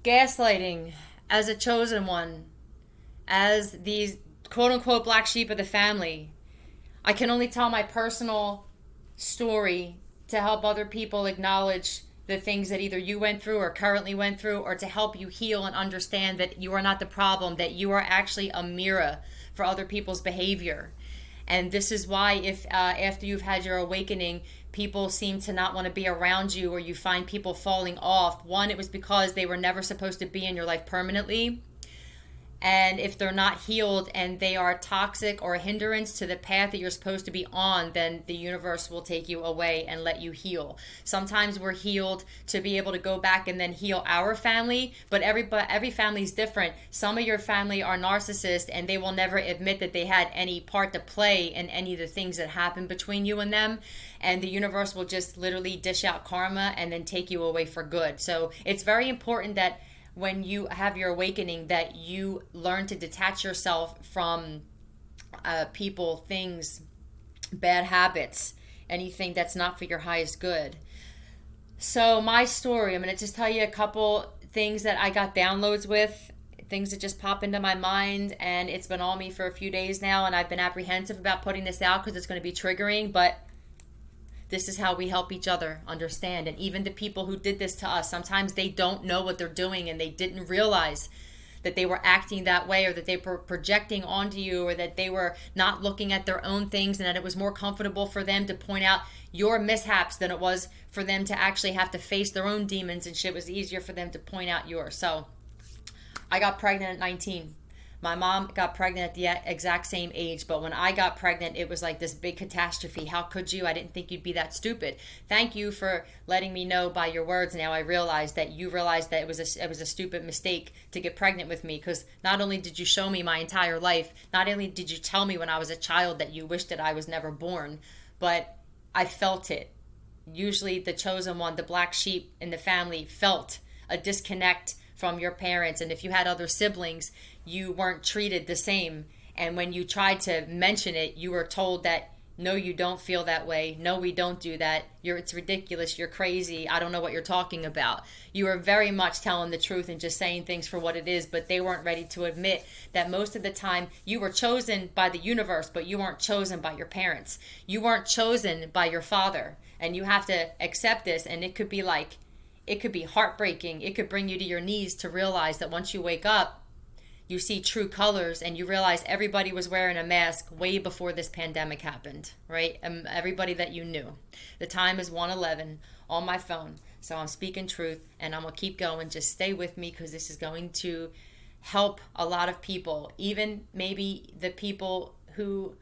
Gaslighting as a chosen one, as the quote unquote black sheep of the family. I can only tell my personal story to help other people acknowledge the things that either you went through or currently went through, or to help you heal and understand that you are not the problem, that you are actually a mirror for other people's behavior. And this is why, if after you've had your awakening, people seem to not want to be around you, or you find people falling off, one, it was because they were never supposed to be in your life permanently. And if they're not healed and they are toxic or a hindrance to the path that you're supposed to be on, then the universe will take you away and let you heal. Sometimes we're healed to be able to go back and then heal our family, but every family is different. Some of your family are narcissists and they will never admit that they had any part to play in any of the things that happened between you and them. And the universe will just literally dish out karma and then take you away for good. So it's very important that when you have your awakening, that you learn to detach yourself from people, things, bad habits, anything that's not for your highest good. So my story, I'm going to just tell you a couple things that I got downloads with, things that just pop into my mind, and it's been on me for a few days now, and I've been apprehensive about putting this out because it's going to be triggering, but this is how we help each other understand. And even the people who did this to us, sometimes they don't know what they're doing and they didn't realize that they were acting that way, or that they were projecting onto you, or that they were not looking at their own things, and that it was more comfortable for them to point out your mishaps than it was for them to actually have to face their own demons and shit. It was easier for them to point out yours. So I got pregnant at 19. My mom got pregnant at the exact same age, but when I got pregnant, it was like this big catastrophe. How could you? I didn't think you'd be that stupid. Thank you for letting me know by your words. Now I realize that you realized that it was a stupid mistake to get pregnant with me, because not only did you show me my entire life, not only did you tell me when I was a child that you wished that I was never born, but I felt it. Usually the chosen one, the black sheep in the family, felt a disconnect from your parents. And if you had other siblings, you weren't treated the same. And when you tried to mention it, you were told that, no, you don't feel that way. No, we don't do that. It's ridiculous. You're crazy. I don't know what you're talking about. You were very much telling the truth and just saying things for what it is, but they weren't ready to admit that most of the time you were chosen by the universe, but you weren't chosen by your parents. You weren't chosen by your father. And you have to accept this. And it could be heartbreaking. It could bring you to your knees to realize that once you wake up, you see true colors, and you realize everybody was wearing a mask way before this pandemic happened, right? Everybody that you knew. The time is 1:11 on my phone. So I'm speaking truth, and I'm going to keep going. Just stay with me, because this is going to help a lot of people, even maybe the people who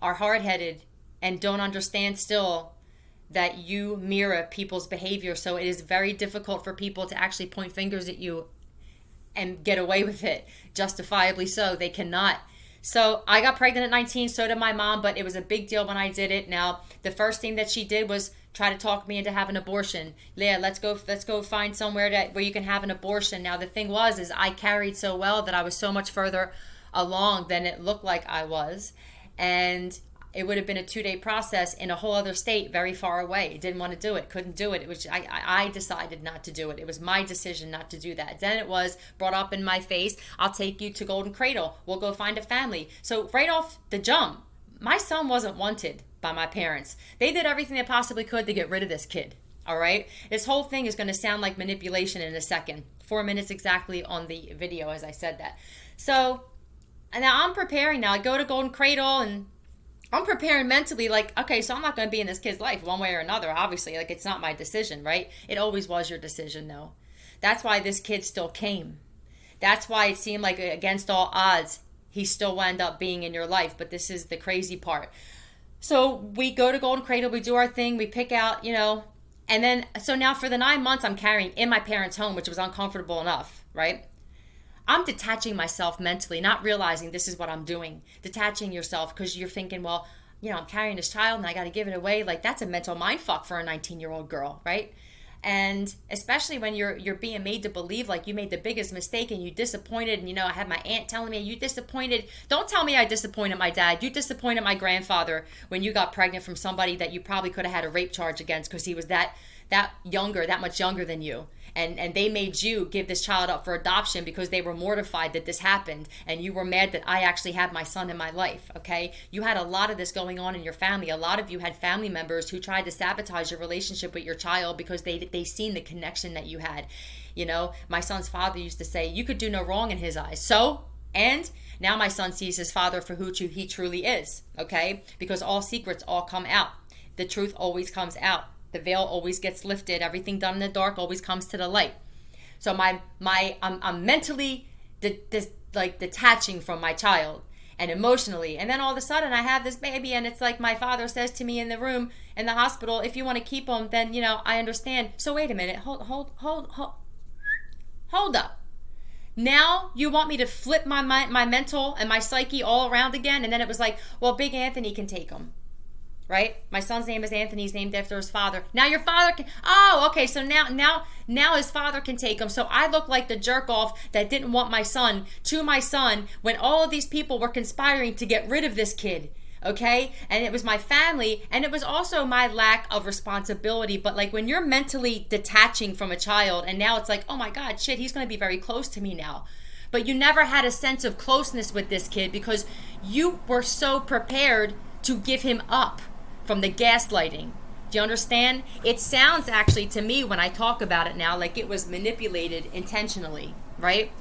are hard-headed and don't understand still that you mirror people's behavior. So it is very difficult for people to actually point fingers at you and get away with it, justifiably so. They cannot. So I got pregnant at 19, so did my mom, but it was a big deal when I did it. Now, the first thing that she did was try to talk me into having an abortion. Leah, let's go find somewhere where you can have an abortion. Now, the thing is I carried so well that I was so much further along than it looked like I was. And it would have been a 2-day process in a whole other state, very far away. Didn't want to do it, couldn't do it. It was I decided not to do it. It was my decision not to do that. Then it was brought up in my face, I'll take you to Golden Cradle. We'll go find a family. So right off the jump, my son wasn't wanted by my parents. They did everything they possibly could to get rid of this kid. All right? This whole thing is going to sound like manipulation in a second. 4 minutes exactly on the video as I said that. So now I'm preparing now. I go to Golden Cradle and I'm preparing mentally, like, okay, so I'm not going to be in this kid's life one way or another, obviously. Like, it's not my decision, right? It always was your decision, though. That's why this kid still came. That's why it seemed like against all odds, he still wound up being in your life. But this is the crazy part. So we go to Golden Cradle, we do our thing, we pick out, and then, so now for the 9 months I'm carrying in my parents' home, which was uncomfortable enough, right? I'm detaching myself mentally, not realizing this is what I'm doing. Detaching yourself, because you're thinking, well, I'm carrying this child and I got to give it away. Like, that's a mental mind fuck for a 19-year-old girl, right? And especially when you're being made to believe like you made the biggest mistake and you disappointed. And, I had my aunt telling me, you disappointed. Don't tell me I disappointed my dad. You disappointed my grandfather when you got pregnant from somebody that you probably could have had a rape charge against, because he was that much younger than you. and they made you give this child up for adoption because they were mortified that this happened, and you were mad that I actually had my son in my life. Okay, you had a lot of this going on in your family. A lot of you had family members who tried to sabotage your relationship with your child because they seen the connection that you had. You know, my son's father used to say, you could do no wrong in his eyes. So, and now my son sees his father for who he truly is. Okay, because all secrets all come out. The truth always comes out. The veil always gets lifted. Everything done in the dark always comes to the light. So I'm mentally detaching from my child, and emotionally. And then all of a sudden I have this baby, and it's like my father says to me in the room in the hospital, if you want to keep him, then, you know, I understand. So wait a minute. Hold up. Now you want me to flip my mental and my psyche all around again? And then it was like, well, Big Anthony can take him. Right? My son's name is Anthony. He's named after his father. Now your father can... Oh, okay. So now his father can take him. So I look like the jerk off that didn't want my son to my son when all of these people were conspiring to get rid of this kid. Okay? And it was my family, and it was also my lack of responsibility. But like when you're mentally detaching from a child, and now it's like, oh my God, shit, he's going to be very close to me now. But you never had a sense of closeness with this kid because you were so prepared to give him up from the gaslighting. Do you understand? It sounds actually to me when I talk about it now like it was manipulated intentionally, right?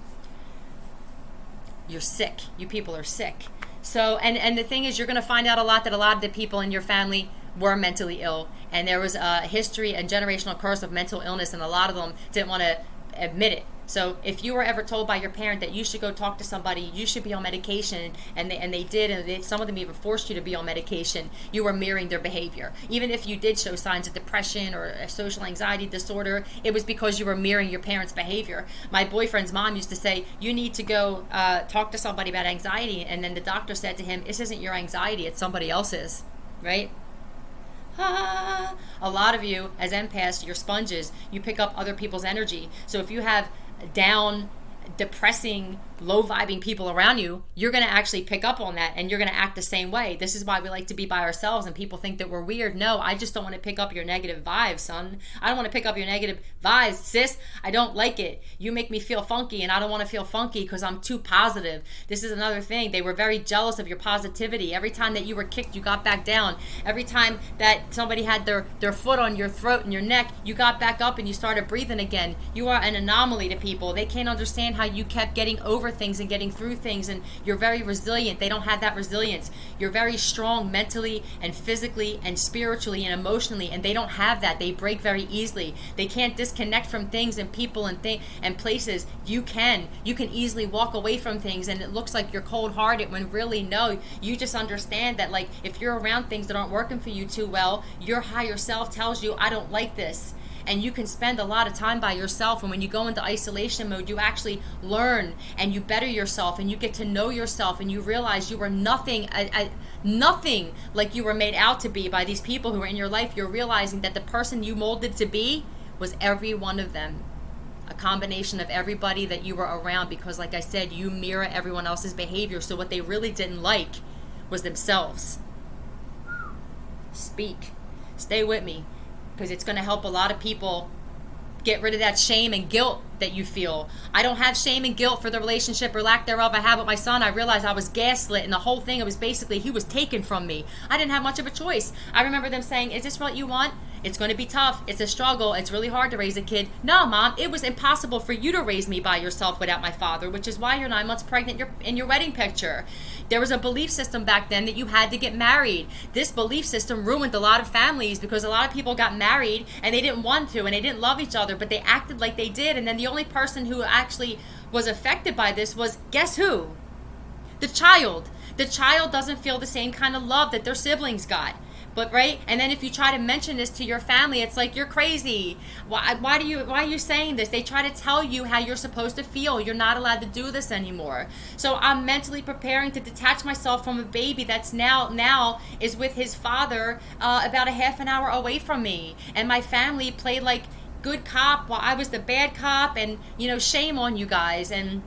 You're sick. You people are sick. So, and the thing is, you're going to find out a lot of the people in your family were mentally ill, and there was a history and generational curse of mental illness, and a lot of them didn't want to admit it. So if you were ever told by your parent that you should go talk to somebody, you should be on medication, and they did, and some of them even forced you to be on medication, you were mirroring their behavior. Even if you did show signs of depression or a social anxiety disorder, it was because you were mirroring your parents' behavior. My boyfriend's mom used to say, you need to go talk to somebody about anxiety, and then the doctor said to him, this isn't your anxiety, it's somebody else's, right? A lot of you as empaths, you're sponges. You pick up other people's energy. So if you have down, depressing, low vibing people around you, you're going to actually pick up on that, and you're going to act the same way. This is why we like to be by ourselves, and people think that we're weird. No, I just don't want to pick up your negative vibes, son. I don't want to pick up your negative vibes, sis. I don't like it. You make me feel funky, and I don't want to feel funky because I'm too positive. This is another thing. They were very jealous of your positivity. Every time that you were kicked, you got back down. Every time that somebody had their foot on your throat and your neck, you got back up and you started breathing again. You are an anomaly to people. They can't understand how you kept getting over things and getting through things, and you're very resilient. They don't have that resilience. You're very strong mentally and physically and spiritually and emotionally, and they don't have that. They break very easily. They can't disconnect from things and people and places. You can easily walk away from things, and it looks like you're cold-hearted when really no, you just understand that, like, if you're around things that aren't working for you too well, your higher self tells you, I don't like this. And you can spend a lot of time by yourself, and when you go into isolation mode, you actually learn and you better yourself, and you get to know yourself, and you realize you were nothing like you were made out to be by these people who were in your life. You're realizing that the person you molded to be was every one of them, a combination of everybody that you were around, because like I said, you mirror everyone else's behavior. So what they really didn't like was themselves. Speak. Stay with me, because it's going to help a lot of people get rid of that shame and guilt that you feel. I don't have shame and guilt for the relationship or lack thereof I had with my son. I realized I was gaslit, and the whole thing, it was basically he was taken from me. I didn't have much of a choice. I remember them saying, is this what you want? It's going to be tough. It's a struggle. It's really hard to raise a kid. No, Mom, it was impossible for you to raise me by yourself without my father, which is why you're 9 months pregnant in your wedding picture. There was a belief system back then that you had to get married. This belief system ruined a lot of families because a lot of people got married and they didn't want to, and they didn't love each other, but they acted like they did. And then the only person who actually was affected by this was, guess who? The child. The child doesn't feel the same kind of love that their siblings got. But right, and then if you try to mention this to your family, it's like, you're crazy. Why are you saying this? They try to tell you how you're supposed to feel. You're not allowed to do this anymore. So I'm mentally preparing to detach myself from a baby that's now is with his father about a half an hour away from me, and my family played like good cop while I was the bad cop, and shame on you guys. And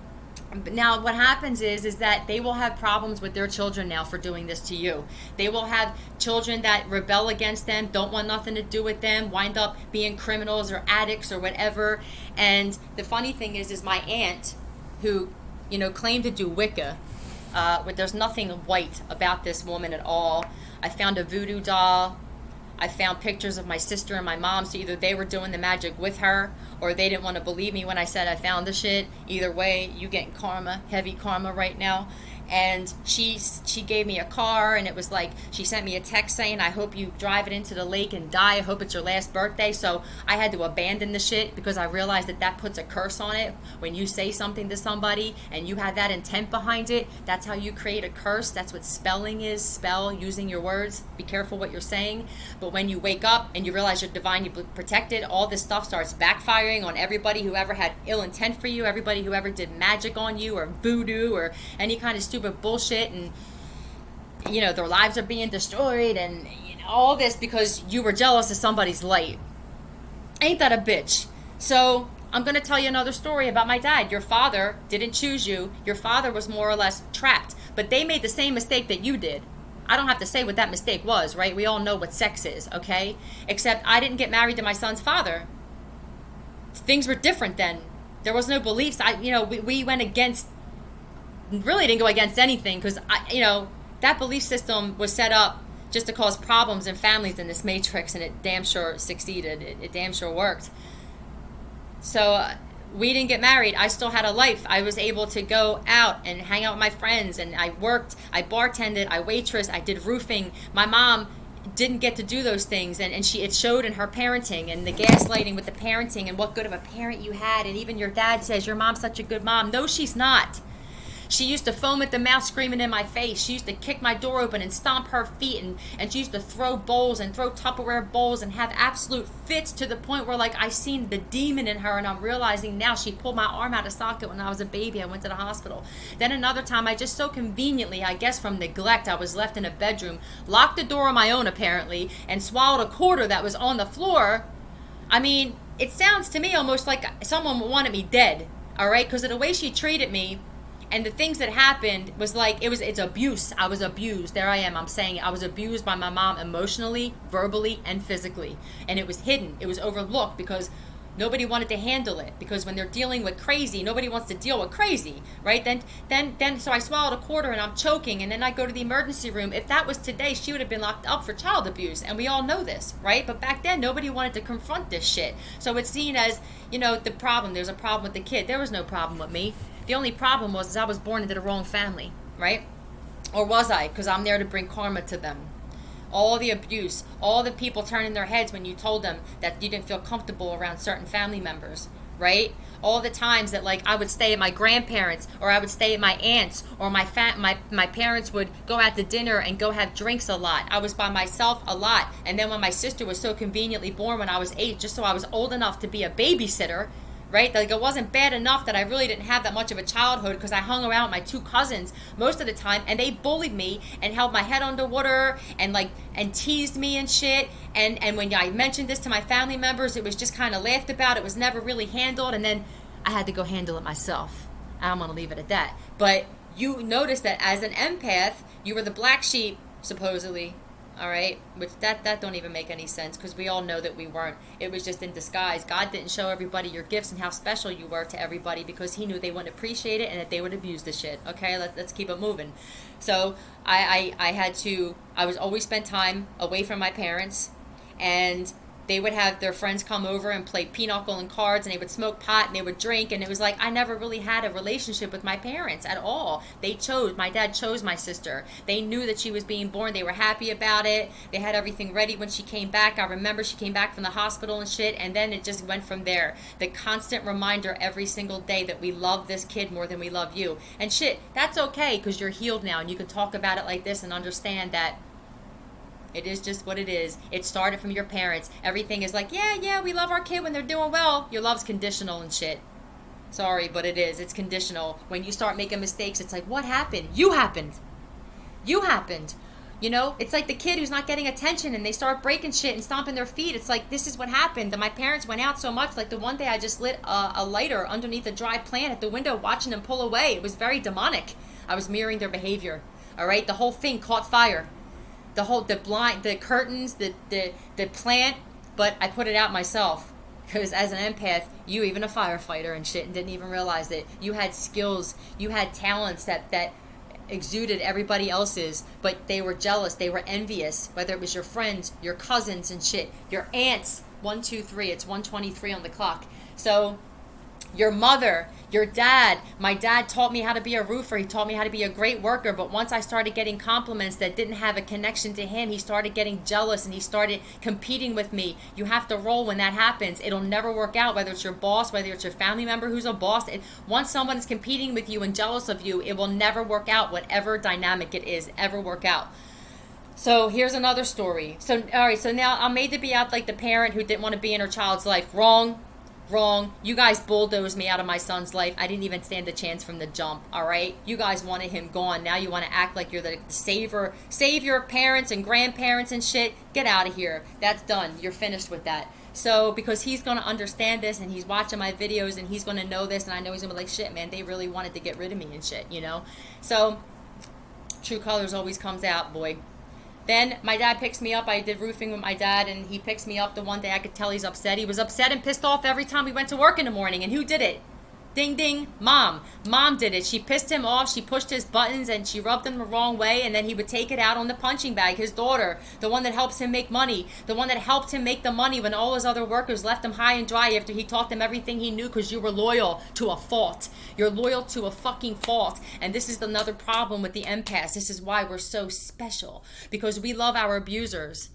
Now what happens is that they will have problems with their children now for doing this to you. They will have children that rebel against them, don't want nothing to do with them, wind up being criminals or addicts or whatever. And the funny thing is my aunt, who claimed to do Wicca, but there's nothing white about this woman at all. I found a voodoo doll. I found pictures of my sister and my mom, so either they were doing the magic with her or they didn't want to believe me when I said I found the shit. Either way, you getting karma, heavy karma right now. And she gave me a car, and it was like, she sent me a text saying, I hope you drive it into the lake and die. I hope it's your last birthday. So I had to abandon the shit because I realized that puts a curse on it. When you say something to somebody and you have that intent behind it, that's how you create a curse. That's what spelling is. Spell, using your words. Be careful what you're saying. But when you wake up and you realize you're divine, you're protected, all this stuff starts backfiring on everybody who ever had ill intent for you, everybody who ever did magic on you or voodoo or any kind of stupid bullshit, and their lives are being destroyed, and all this because you were jealous of somebody's light. Ain't that a bitch? So I'm going to tell you another story about my dad. Your father didn't choose you. Your father was more or less trapped, but they made the same mistake that you did. I don't have to say what that mistake was, right? We all know what sex is, okay? Except I didn't get married to my son's father. Things were different then. There was no beliefs. We went against, really didn't go against anything, because that belief system was set up just to cause problems in families in this matrix, and it damn sure succeeded. It damn sure worked. So we didn't get married. I still had a life. I was able to go out and hang out with my friends, and I worked, I bartended, I waitressed, I did roofing. My mom didn't get to do those things, and it showed in her parenting, and the gaslighting with the parenting, and what good of a parent you had. And even your dad says your mom's such a good mom. No, she's not. She used to foam at the mouth screaming in my face. She used to kick my door open and stomp her feet, and she used to throw bowls and throw Tupperware bowls and have absolute fits, to the point where I seen the demon in her, and I'm realizing now she pulled my arm out of socket when I was a baby. I went to the hospital. Then another time, I just so conveniently, I guess from neglect, I was left in a bedroom, locked the door on my own apparently, and swallowed a quarter that was on the floor. I mean, it sounds to me almost like someone wanted me dead, all right? Because of the way she treated me, and the things that happened was it's abuse. I was abused. There I am. I'm saying it. I was abused by my mom emotionally, verbally, and physically. And it was hidden. It was overlooked because nobody wanted to handle it. Because when they're dealing with crazy, nobody wants to deal with crazy, right? Then, so I swallowed a quarter and I'm choking, and then I go to the emergency room. If that was today, she would have been locked up for child abuse. And we all know this, right? But back then, nobody wanted to confront this shit. So it's seen as, the problem. There's a problem with the kid. There was no problem with me. The only problem was I was born into the wrong family, right? Or was I? Because I'm there to bring karma to them. All the abuse, all the people turning their heads when you told them that you didn't feel comfortable around certain family members, right? All the times that I would stay at my grandparents, or I would stay at my aunts, or my parents would go out to dinner and go have drinks a lot. I was by myself a lot. And then when my sister was so conveniently born when I was 8, just so I was old enough to be a babysitter, right? It wasn't bad enough that I really didn't have that much of a childhood, because I hung around with my 2 cousins most of the time, and they bullied me and held my head underwater and teased me and shit. And when I mentioned this to my family members, it was just kind of laughed about. It was never really handled, and then I had to go handle it myself. I'm going to leave it at that. But you notice that as an empath, you were the black sheep, supposedly. All right, which that don't even make any sense, because we all know that we weren't. It was just in disguise. God didn't show everybody your gifts and how special you were to everybody, because he knew they wouldn't appreciate it and that they would abuse the shit. Okay, let's keep it moving. So I was always spent time away from my parents, and they would have their friends come over and play pinochle and cards, and they would smoke pot and they would drink, and it was I never really had a relationship with my parents at all. My dad chose my sister. They knew that she was being born. They were happy about it. They had everything ready when she came back. I remember she came back from the hospital and shit, and then it just went from there. The constant reminder every single day that we love this kid more than we love you. And shit, that's okay, because you're healed now, and you can talk about it like this and understand that it is just what it is. It started from your parents. Everything is yeah, we love our kid when they're doing well. Your love's conditional and shit. Sorry, but it is. It's conditional. When you start making mistakes, it's what happened? You happened. You happened. You know, it's like the kid who's not getting attention and they start breaking shit and stomping their feet. It's like, this is what happened. My parents went out so much. Like the one day I just lit a lighter underneath a dry plant at the window watching them pull away. It was very demonic. I was mirroring their behavior. All right. The whole thing caught fire. The curtains, the plant, but I put it out myself. Because as an empath, you even a firefighter and shit and didn't even realize it. You had skills, you had talents that exuded everybody else's, but they were jealous, they were envious, whether it was your friends, your cousins and shit, your aunts. 1, 2, 3, it's 1:23 on the clock. So your mother, your dad. My dad taught me how to be a roofer. He taught me how to be a great worker. But once I started getting compliments that didn't have a connection to him, he started getting jealous and he started competing with me. You have to roll when that happens. It'll never work out, whether it's your boss, whether it's your family member who's a boss. Once someone is competing with you and jealous of you, it will never work out. Whatever dynamic it is, ever work out. So here's another story. So, all right, so now I'm made to be out like the parent who didn't want to be in her child's life. Wrong. You guys bulldozed me out of my son's life. I didn't even stand a chance from the jump, all right? You guys wanted him gone. Now you want to act like you're the savior. Save your parents and grandparents and shit. Get out of here. That's done. You're finished with that. So because he's going to understand this and he's watching my videos and he's going to know this and I know he's going to be like, shit, man, they really wanted to get rid of me and shit, you know? So true colors always comes out, boy. Then my dad picks me up. I did roofing with my dad, and he picks me up the one day. I could tell he's upset. He was upset and pissed off every time we went to work in the morning. And who did it? Ding, ding, mom. Mom did it. She pissed him off. She pushed his buttons, and she rubbed him the wrong way. And then he would take it out on the punching bag, his daughter, the one that helps him make money, the one that helped him make the money when all his other workers left him high and dry after he taught them everything he knew because you were loyal to a fault. You're loyal to a fucking fault. And this is another problem with the empaths. This is why we're so special, because we love our abusers.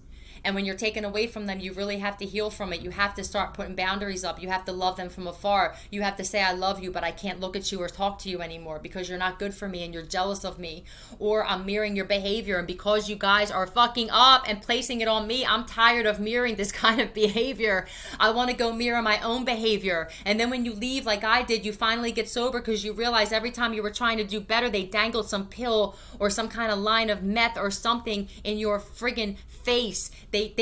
And when you're taken away from them, you really have to heal from it. You have to start putting boundaries up. You have to love them from afar. You have to say, I love you, but I can't look at you or talk to you anymore because you're not good for me and you're jealous of me. Or I'm mirroring your behavior. And because you guys are fucking up and placing it on me, I'm tired of mirroring this kind of behavior. I want to go mirror my own behavior. And then when you leave like I did, you finally get sober because you realize every time you were trying to do better, they dangled some pill or some kind of line of meth or something in your friggin' face. You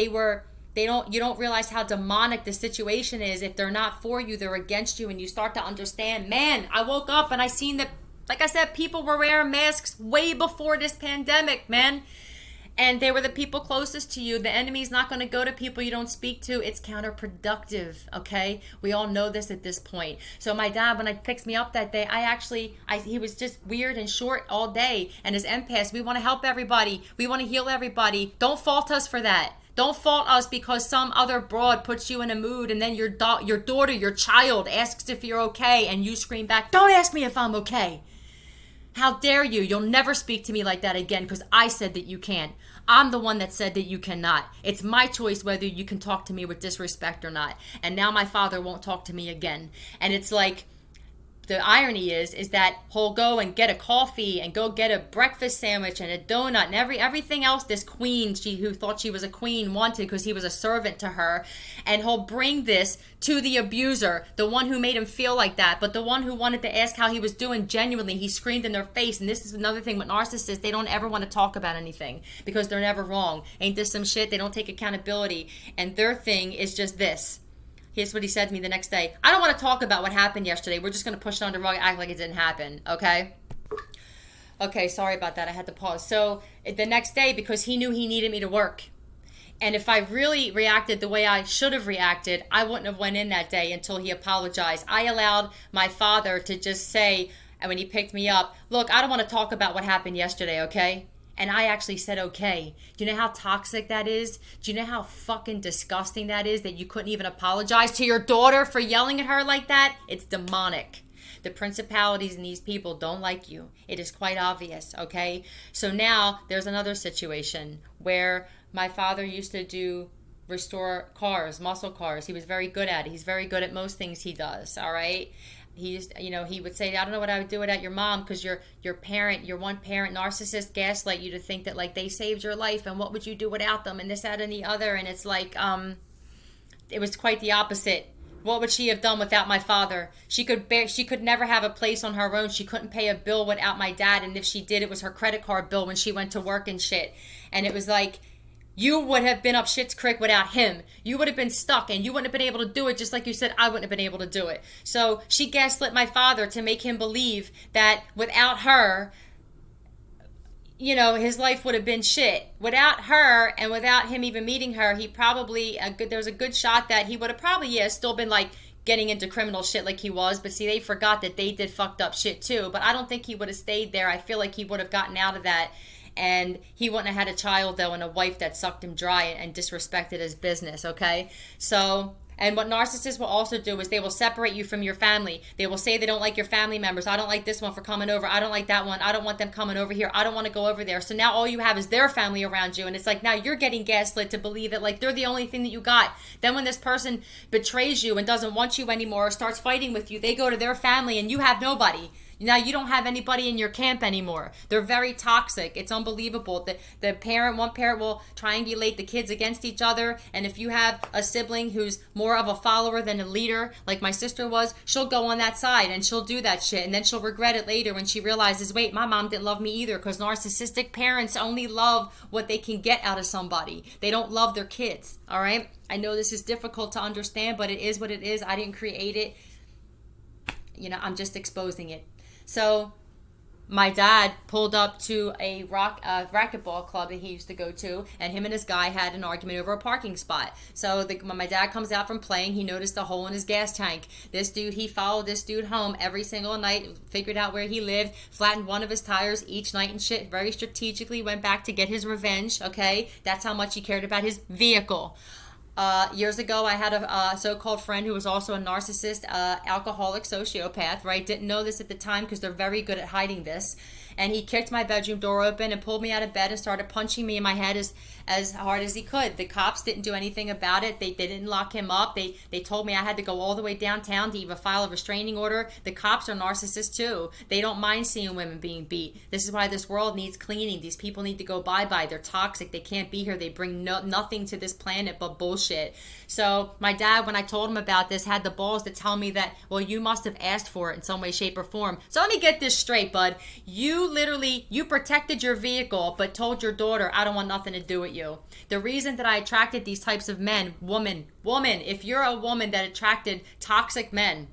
don't realize how demonic the situation is. If they're not for you, they're against you, and you start to understand, man, I woke up and I seen that, like I said, people were wearing masks way before this pandemic, man. And they were the people closest to you. The enemy's not going to go to people you don't speak to. It's counterproductive, okay? We all know this at this point. So my dad, when he picks me up that day, he was just weird and short all day. And as empaths, we want to help everybody. We want to heal everybody. Don't fault us for that. Don't fault us because some other broad puts you in a mood and then your daughter, your child asks if you're okay and you scream back, don't ask me if I'm okay. How dare you? You'll never speak to me like that again because I said that you can't. I'm the one that said that you cannot. It's my choice whether you can talk to me with disrespect or not. And now my father won't talk to me again. And it's like, the irony is that he'll go and get a coffee and go get a breakfast sandwich and a donut and everything else this queen, who thought she was a queen, wanted because he was a servant to her. And he'll bring this to the abuser, the one who made him feel like that, but the one who wanted to ask how he was doing genuinely. He screamed in their face. And this is another thing with narcissists. They don't ever want to talk about anything because they're never wrong. Ain't this some shit? They don't take accountability. And their thing is just this. Here's what he said to me the next day. I don't want to talk about what happened yesterday. We're just going to push it under the rug, act like it didn't happen, okay? Okay, sorry about that. I had to pause. So the next day, because he knew he needed me to work. And if I really reacted the way I should have reacted, I wouldn't have went in that day until he apologized. I allowed my father to just say, and when he picked me up, look, I don't want to talk about what happened yesterday, okay? And I actually said, okay. Do you know how toxic that is? Do you know how fucking disgusting that is that you couldn't even apologize to your daughter for yelling at her like that? It's demonic. The principalities in these people don't like you. It is quite obvious, okay? So now there's another situation where my father used to restore cars, muscle cars. He was very good at it. He's very good at most things he does, all right? He would say, I don't know what I would do without your mom because your one parent narcissist gaslight you to think that like they saved your life and what would you do without them and this, that, and the other. And it's like, it was quite the opposite. What would she have done without my father? She could never have a place on her own. She couldn't pay a bill without my dad, and if she did, it was her credit card bill when she went to work and shit. And it was like, you would have been up shit's creek without him. You would have been stuck, and you wouldn't have been able to do it, just like you said I wouldn't have been able to do it. So she gaslit my father to make him believe that without her, you know, his life would have been shit. Without her, and without him even meeting her, he probably, there was a good shot that he would have probably, still been like getting into criminal shit like he was. But see, they forgot that they did fucked up shit too. But I don't think he would have stayed there. I feel like he would have gotten out of that. And he wouldn't have had a child, though, and a wife that sucked him dry and disrespected his business, okay? So, and what narcissists will also do is they will separate you from your family. They will say they don't like your family members. I don't like this one for coming over. I don't like that one. I don't want them coming over here. I don't want to go over there. So now all you have is their family around you. And it's like now you're getting gaslit to believe that like they're the only thing that you got. Then when this person betrays you and doesn't want you anymore or starts fighting with you, they go to their family and you have nobody. Now you don't have anybody in your camp anymore. They're very toxic. It's unbelievable. One parent will triangulate the kids against each other. And if you have a sibling who's more of a follower than a leader, like my sister was, she'll go on that side and she'll do that shit. And then she'll regret it later when she realizes, wait, my mom didn't love me either, because narcissistic parents only love what they can get out of somebody. They don't love their kids. All right. I know this is difficult to understand, but it is what it is. I didn't create it. You know, I'm just exposing it. So my dad pulled up to a racquetball club that he used to go to, and him and this guy had an argument over a parking spot. So when my dad comes out from playing, he noticed a hole in his gas tank. He followed this dude home every single night, figured out where he lived, flattened one of his tires each night and shit, very strategically went back to get his revenge, okay? That's how much he cared about his vehicle. Years ago, I had a so-called friend who was also a narcissist, alcoholic sociopath, right? Didn't know this at the time because they're very good at hiding this. And he kicked my bedroom door open and pulled me out of bed and started punching me in my head as hard as he could. The cops didn't do anything about it. They didn't lock him up. They told me I had to go all the way downtown to even file a restraining order. The cops are narcissists too. They don't mind seeing women being beat. This is why this world needs cleaning. These people need to go bye-bye. They're toxic. They can't be here. They bring nothing to this planet but bullshit. So my dad, when I told him about this, had the balls to tell me that, well, you must have asked for it in some way, shape, or form. So let me get this straight, bud. You protected your vehicle, but told your daughter, I don't want nothing to do with you. The reason that I attracted these types of men, woman, if you're a woman that attracted toxic men,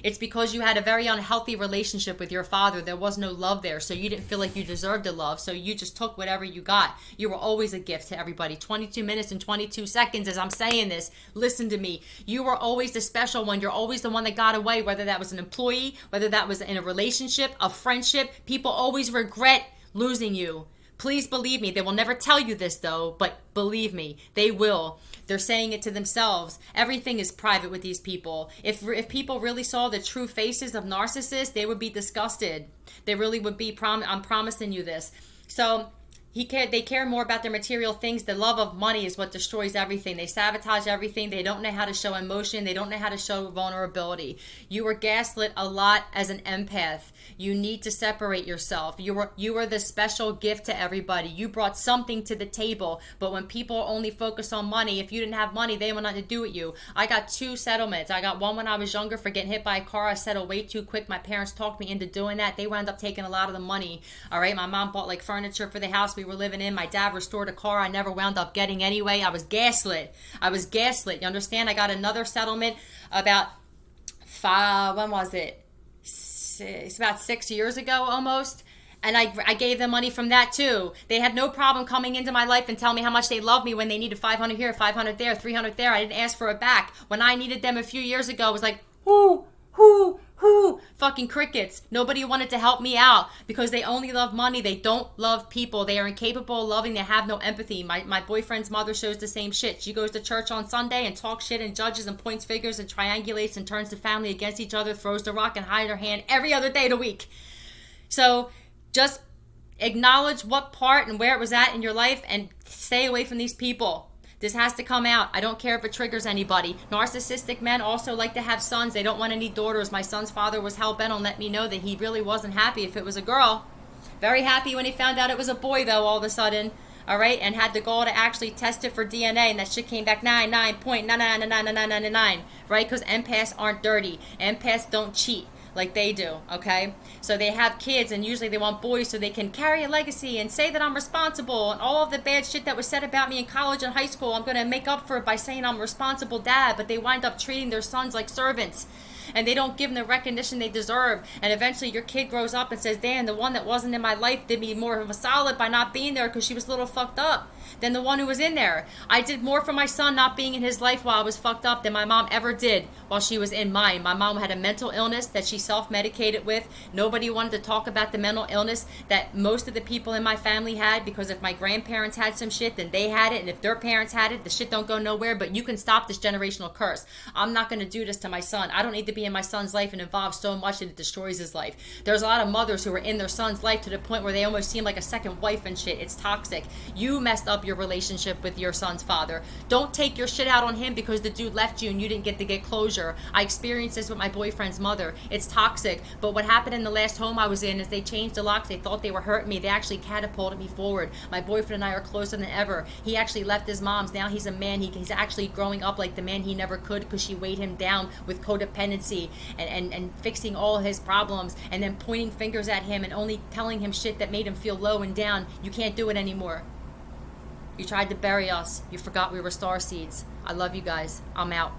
it's because you had a very unhealthy relationship with your father. There was no love there, so you didn't feel like you deserved a love, so you just took whatever you got. You were always a gift to everybody. 22 minutes and 22 seconds as I'm saying this. Listen to me. You were always the special one. You're always the one that got away, whether that was an employee, whether that was in a relationship, a friendship. People always regret losing you. Please believe me. They will never tell you this, though, but believe me, they will. They're saying it to themselves. Everything is private with these people. If people really saw the true faces of narcissists, they would be disgusted. They really would be. I'm promising you this. So they care more about their material things. The love of money is what destroys everything. They sabotage everything. They don't know how to show emotion. They don't know how to show vulnerability. You were gaslit a lot as an empath. You need to separate yourself. You were the special gift to everybody. You brought something to the table. But when people only focus on money, if you didn't have money, they want nothing to do with you. I got 2 settlements. I got one when I was younger for getting hit by a car. I settled way too quick. My parents talked me into doing that. They wound up taking a lot of the money. All right. My mom bought like furniture for the house we were living in. My dad restored a car I never wound up getting anyway. I was gaslit. You understand? I got another settlement about when was it? It's about 6 years ago almost. And I gave them money from that too. They had no problem coming into my life and telling me how much they love me when they needed 500 here, 500 there, 300 there. I didn't ask for it back. When I needed them a few years ago, it was like, whoo, fucking crickets. Nobody wanted to help me out because they only love money. They don't love people. They are incapable of loving. They have no empathy. My boyfriend's mother shows the same shit. She goes to church on Sunday and talks shit and judges and points fingers and triangulates and turns the family against each other, throws the rock and hides her hand every other day of the week. So just acknowledge what part and where it was at in your life and stay away from these people. This has to come out. I don't care if it triggers anybody. Narcissistic men also like to have sons. They don't want any daughters. My son's father was hell-bent on letting me know that he really wasn't happy if it was a girl. Very happy when he found out it was a boy, though, all of a sudden. all right, and had the goal to actually test it for DNA, and that shit came back 99.9999999, right? Because empaths aren't dirty. Empaths don't cheat like they do, okay? So they have kids, and usually they want boys so they can carry a legacy and say that I'm responsible, and all of the bad shit that was said about me in college and high school, I'm going to make up for it by saying I'm a responsible dad, but they wind up treating their sons like servants. And they don't give them the recognition they deserve. And eventually your kid grows up and says, damn, the one that wasn't in my life did me more of a solid by not being there because she was a little fucked up than the one who was in there. I did more for my son not being in his life while I was fucked up than my mom ever did while she was in mine. My mom had a mental illness that she self-medicated with. Nobody wanted to talk about the mental illness that most of the people in my family had, because if my grandparents had some shit, then they had it. And if their parents had it, the shit don't go nowhere. But you can stop this generational curse. I'm not going to do this to my son. I don't need to be in my son's life and involved so much that it destroys his life. There's a lot of mothers who are in their son's life to the point where they almost seem like a second wife and shit. It's toxic. You messed up your relationship with your son's father. Don't take your shit out on him because the dude left you and you didn't get to get closure. I experienced this with my boyfriend's mother. It's toxic. But what happened in the last home I was in is they changed the locks. They thought they were hurting me. They actually catapulted me forward. My boyfriend and I are closer than ever. He actually left his mom's. Now he's a man. He's actually growing up like the man he never could because she weighed him down with codependency and fixing all his problems, and then pointing fingers at him and only telling him shit that made him feel low and down. You can't do it anymore. You tried to bury us. You forgot we were star seeds. I love you guys. I'm out.